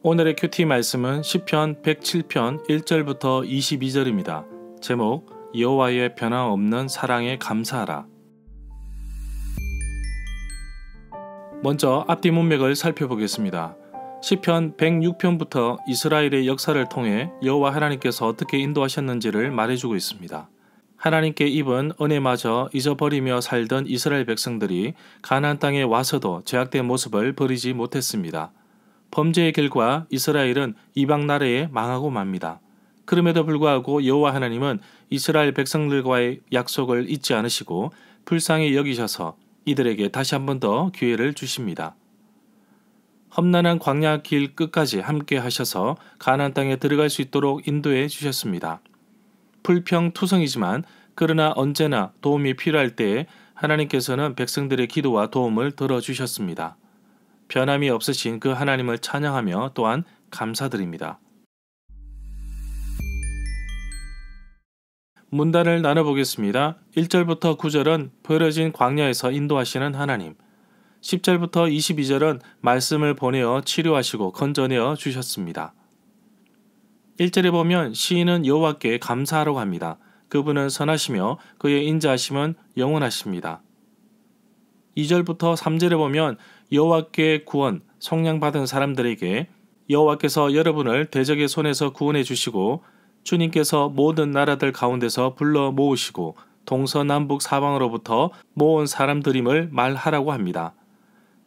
오늘의 큐티 말씀은 시편 107편 1절부터 22절입니다. 제목 여호와의 변함없는 사랑에 감사하라. 먼저 앞뒤 문맥을 살펴보겠습니다. 시편 106편부터 이스라엘의 역사를 통해 여호와 하나님께서 어떻게 인도하셨는지를 말해주고 있습니다. 하나님께 입은 은혜마저 잊어버리며 살던 이스라엘 백성들이 가나안 땅에 와서도 죄악된 모습을 버리지 못했습니다. 범죄의 결과 이스라엘은 이방 나라에 망하고 맙니다. 그럼에도 불구하고 여호와 하나님은 이스라엘 백성들과의 약속을 잊지 않으시고 불쌍히 여기셔서 이들에게 다시 한 번 더 기회를 주십니다. 험난한 광야 길 끝까지 함께 하셔서 가나안 땅에 들어갈 수 있도록 인도해 주셨습니다. 불평투성이지만 그러나 언제나 도움이 필요할 때에 하나님께서는 백성들의 기도와 도움을 들어주셨습니다. 변함이 없으신 그 하나님을 찬양하며 또한 감사드립니다. 문단을 나눠보겠습니다. 1절부터 9절은 버려진 광야에서 인도하시는 하나님, 10절부터 22절은 말씀을 보내어 치료하시고 건져내어 주셨습니다. 1절에 보면 시인은 여호와께 감사하라고 합니다. 그분은 선하시며 그의 인자하심은 영원하십니다. 2절부터 3절에 보면 여호와께 구원, 속량받은 사람들에게 여호와께서 여러분을 대적의 손에서 구원해 주시고 주님께서 모든 나라들 가운데서 불러 모으시고 동서남북 사방으로부터 모은 사람들임을 말하라고 합니다.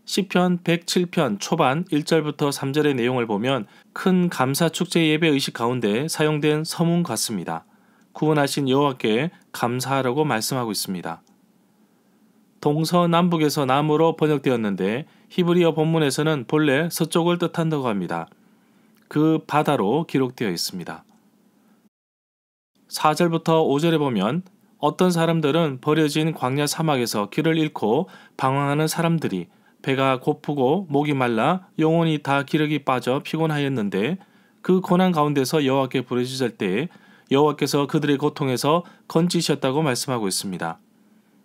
시편 107편 초반 1절부터 3절의 내용을 보면 큰 감사 축제 예배 의식 가운데 사용된 서문 같습니다. 구원하신 여호와께 감사하라고 말씀하고 있습니다. 동서남북에서 남으로 번역되었는데 히브리어 본문에서는 본래 서쪽을 뜻한다고 합니다. 그 바다로 기록되어 있습니다. 4절부터 5절에 보면 어떤 사람들은 버려진 광야 사막에서 길을 잃고 방황하는 사람들이 배가 고프고 목이 말라 영혼이 다 기력이 빠져 피곤하였는데 그 고난 가운데서 여호와께 부르짖을 때에 여호와께서 그들의 고통에서 건지셨다고 말씀하고 있습니다.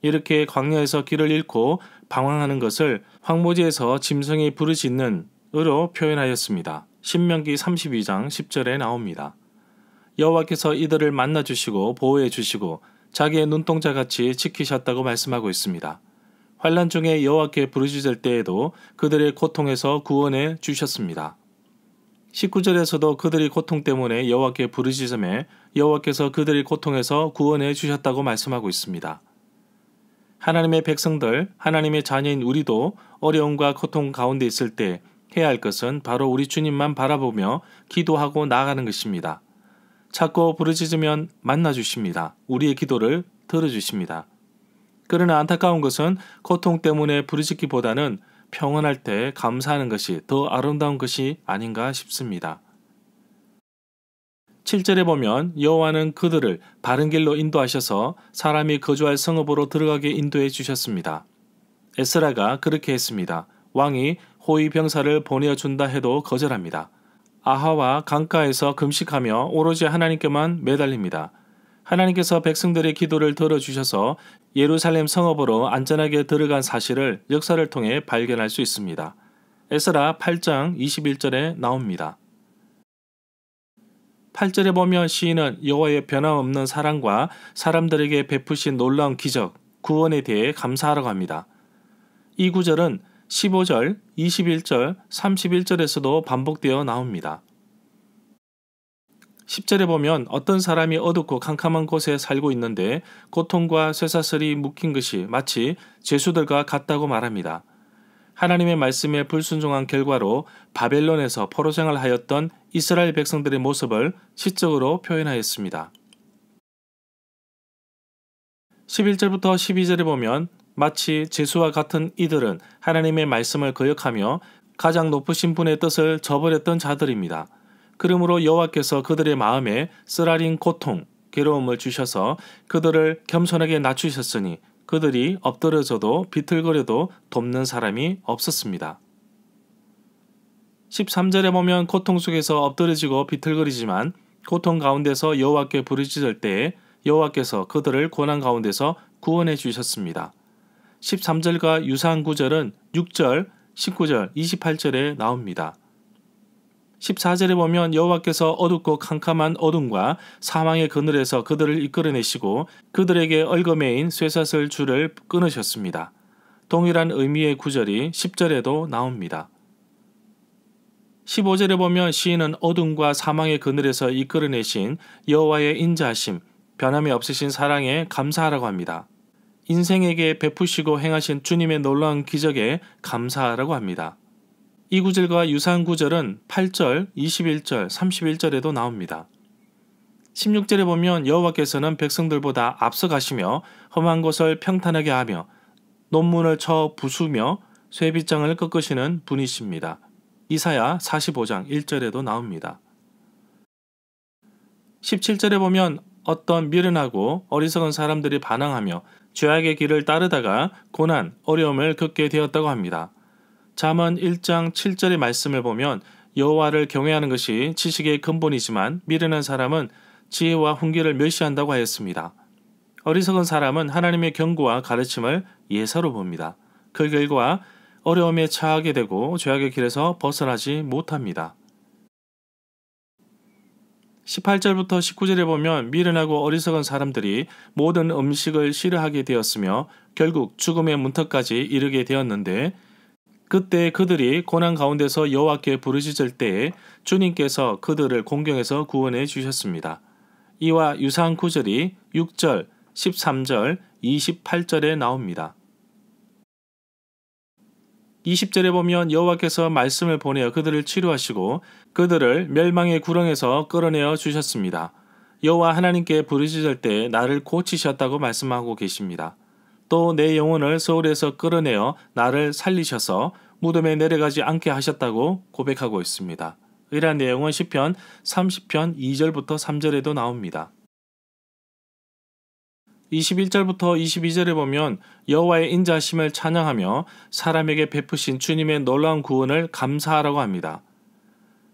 이렇게 광야에서 길을 잃고 방황하는 것을 황무지에서 짐승이 부르짖는 으로 표현하였습니다. 신명기 32장 10절에 나옵니다. 여호와께서 이들을 만나주시고 보호해주시고 자기의 눈동자같이 지키셨다고 말씀하고 있습니다. 환난 중에 여호와께 부르짖을 때에도 그들의 고통에서 구원해 주셨습니다. 19절에서도 그들의 고통 때문에 여호와께 부르짖음에 여호와께서 그들의 고통에서 구원해 주셨다고 말씀하고 있습니다. 하나님의 백성들, 하나님의 자녀인 우리도 어려움과 고통 가운데 있을 때 해야 할 것은 바로 우리 주님만 바라보며 기도하고 나아가는 것입니다. 찾고 부르짖으면 만나주십니다. 우리의 기도를 들어주십니다. 그러나 안타까운 것은 고통 때문에 부르짖기보다는 평안할 때 감사하는 것이 더 아름다운 것이 아닌가 싶습니다. 7절에 보면 여호와는 그들을 바른 길로 인도하셔서 사람이 거주할 성읍으로 들어가게 인도해 주셨습니다. 에스라가 그렇게 했습니다. 왕이 호위 병사를 보내어준다 해도 거절합니다. 아하와 강가에서 금식하며 오로지 하나님께만 매달립니다. 하나님께서 백성들의 기도를 들어주셔서 예루살렘 성읍으로 안전하게 들어간 사실을 역사를 통해 발견할 수 있습니다. 에스라 8장 21절에 나옵니다. 8절에 보면 시인은 여호와의 변함없는 사랑과 사람들에게 베푸신 놀라운 기적, 구원에 대해 감사하라고 합니다. 이 구절은 15절, 21절, 31절에서도 반복되어 나옵니다. 10절에 보면 어떤 사람이 어둡고 캄캄한 곳에 살고 있는데 고통과 쇠사슬이 묶인 것이 마치 죄수들과 같다고 말합니다. 하나님의 말씀에 불순종한 결과로 바벨론에서 포로 생활하였던 이스라엘 백성들의 모습을 시적으로 표현하였습니다. 11절부터 12절에 보면 마치 죄수와 같은 이들은 하나님의 말씀을 거역하며 가장 높으신 분의 뜻을 저버렸던 자들입니다. 그러므로 여호와께서 그들의 마음에 쓰라린 고통, 괴로움을 주셔서 그들을 겸손하게 낮추셨으니 그들이 엎드려져도 비틀거려도 돕는 사람이 없었습니다. 13절에 보면 고통 속에서 엎드려지고 비틀거리지만 고통 가운데서 여호와께 부르짖을 때에 여호와께서 그들을 고난 가운데서 구원해 주셨습니다. 13절과 유사한 구절은 6절, 19절, 28절에 나옵니다. 14절에 보면 여호와께서 어둡고 캄캄한 어둠과 사망의 그늘에서 그들을 이끌어내시고 그들에게 얽어매인 쇠사슬 줄을 끊으셨습니다. 동일한 의미의 구절이 10절에도 나옵니다. 15절에 보면 시인은 어둠과 사망의 그늘에서 이끌어내신 여호와의 인자하심, 변함이 없으신 사랑에 감사하라고 합니다. 인생에게 베푸시고 행하신 주님의 놀라운 기적에 감사하라고 합니다. 이 구절과 유사한 구절은 8절, 21절, 31절에도 나옵니다. 16절에 보면 여호와께서는 백성들보다 앞서가시며 험한 곳을 평탄하게 하며 논문을 쳐 부수며 쇠빗장을 꺾으시는 분이십니다. 이사야 45장 1절에도 나옵니다. 17절에 보면 어떤 미련하고 어리석은 사람들이 반항하며 죄악의 길을 따르다가 고난, 어려움을 겪게 되었다고 합니다. 잠언 1장 7절의 말씀을 보면 여호와를 경외하는 것이 지식의 근본이지만 미련한 사람은 지혜와 훈계를 멸시한다고 하였습니다. 어리석은 사람은 하나님의 경고와 가르침을 예사로 봅니다. 그 결과 어려움에 처하게 되고 죄악의 길에서 벗어나지 못합니다. 18절부터 19절에 보면 미련하고 어리석은 사람들이 모든 음식을 싫어하게 되었으며 결국 죽음의 문턱까지 이르게 되었는데 그때 그들이 고난 가운데서 여호와께 부르짖을 때에 주님께서 그들을 공경해서 구원해 주셨습니다. 이와 유사한 구절이 6절, 13절, 28절에 나옵니다. 20절에 보면 여호와께서 말씀을 보내어 그들을 치료하시고 그들을 멸망의 구렁에서 끌어내어 주셨습니다. 여호와 하나님께 부르짖을 때 나를 고치셨다고 말씀하고 계십니다. 또 내 영혼을 서울에서 끌어내어 나를 살리셔서 무덤에 내려가지 않게 하셨다고 고백하고 있습니다. 이러한 내용은 시편 30편 2절부터 3절에도 나옵니다. 21절부터 22절에 보면 여호와의 인자하심을 찬양하며 사람에게 베푸신 주님의 놀라운 구원을 감사하라고 합니다.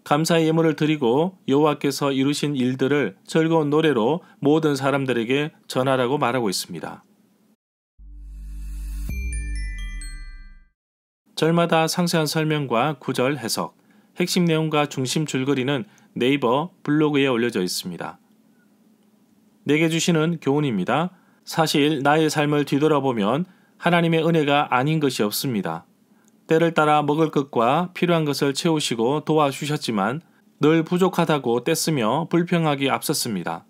감사의 예물을 드리고 여호와께서 이루신 일들을 즐거운 노래로 모든 사람들에게 전하라고 말하고 있습니다. 절마다 상세한 설명과 구절 해석, 핵심 내용과 중심 줄거리는 네이버 블로그에 올려져 있습니다. 내게 주시는 교훈입니다. 사실 나의 삶을 뒤돌아보면 하나님의 은혜가 아닌 것이 없습니다. 때를 따라 먹을 것과 필요한 것을 채우시고 도와주셨지만 늘 부족하다고 떼쓰며 불평하기 앞섰습니다.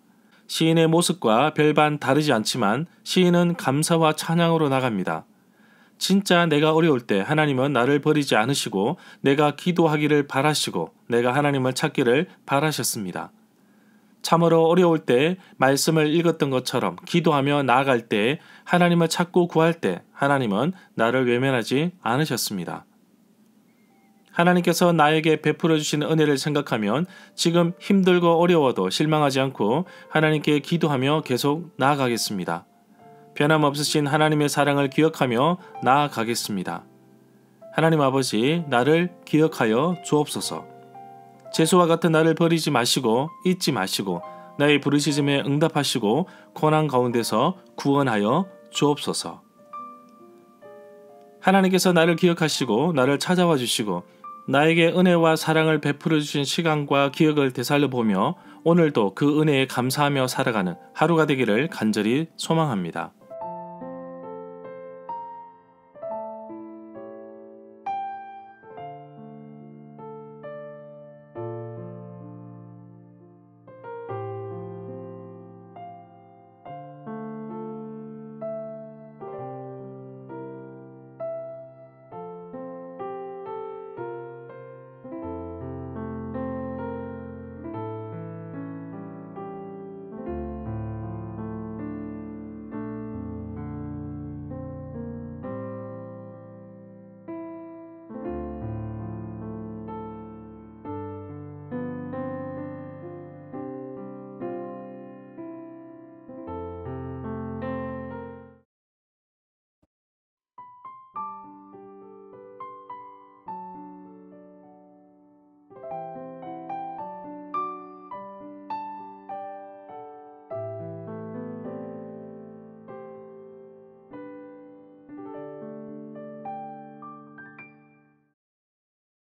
시인의 모습과 별반 다르지 않지만 시인은 감사와 찬양으로 나갑니다. 진짜 내가 어려울 때 하나님은 나를 버리지 않으시고 내가 기도하기를 바라시고 내가 하나님을 찾기를 바라셨습니다. 참으로 어려울 때 말씀을 읽었던 것처럼 기도하며 나아갈 때 하나님을 찾고 구할 때 하나님은 나를 외면하지 않으셨습니다. 하나님께서 나에게 베풀어 주신 은혜를 생각하면 지금 힘들고 어려워도 실망하지 않고 하나님께 기도하며 계속 나아가겠습니다. 변함없으신 하나님의 사랑을 기억하며 나아가겠습니다. 하나님 아버지, 나를 기억하여 주옵소서. 제수와 같은 나를 버리지 마시고 잊지 마시고 나의 부르짖음에 응답하시고 고난 가운데서 구원하여 주옵소서. 하나님께서 나를 기억하시고 나를 찾아와 주시고 나에게 은혜와 사랑을 베풀어 주신 시간과 기억을 되살려 보며 오늘도 그 은혜에 감사하며 살아가는 하루가 되기를 간절히 소망합니다.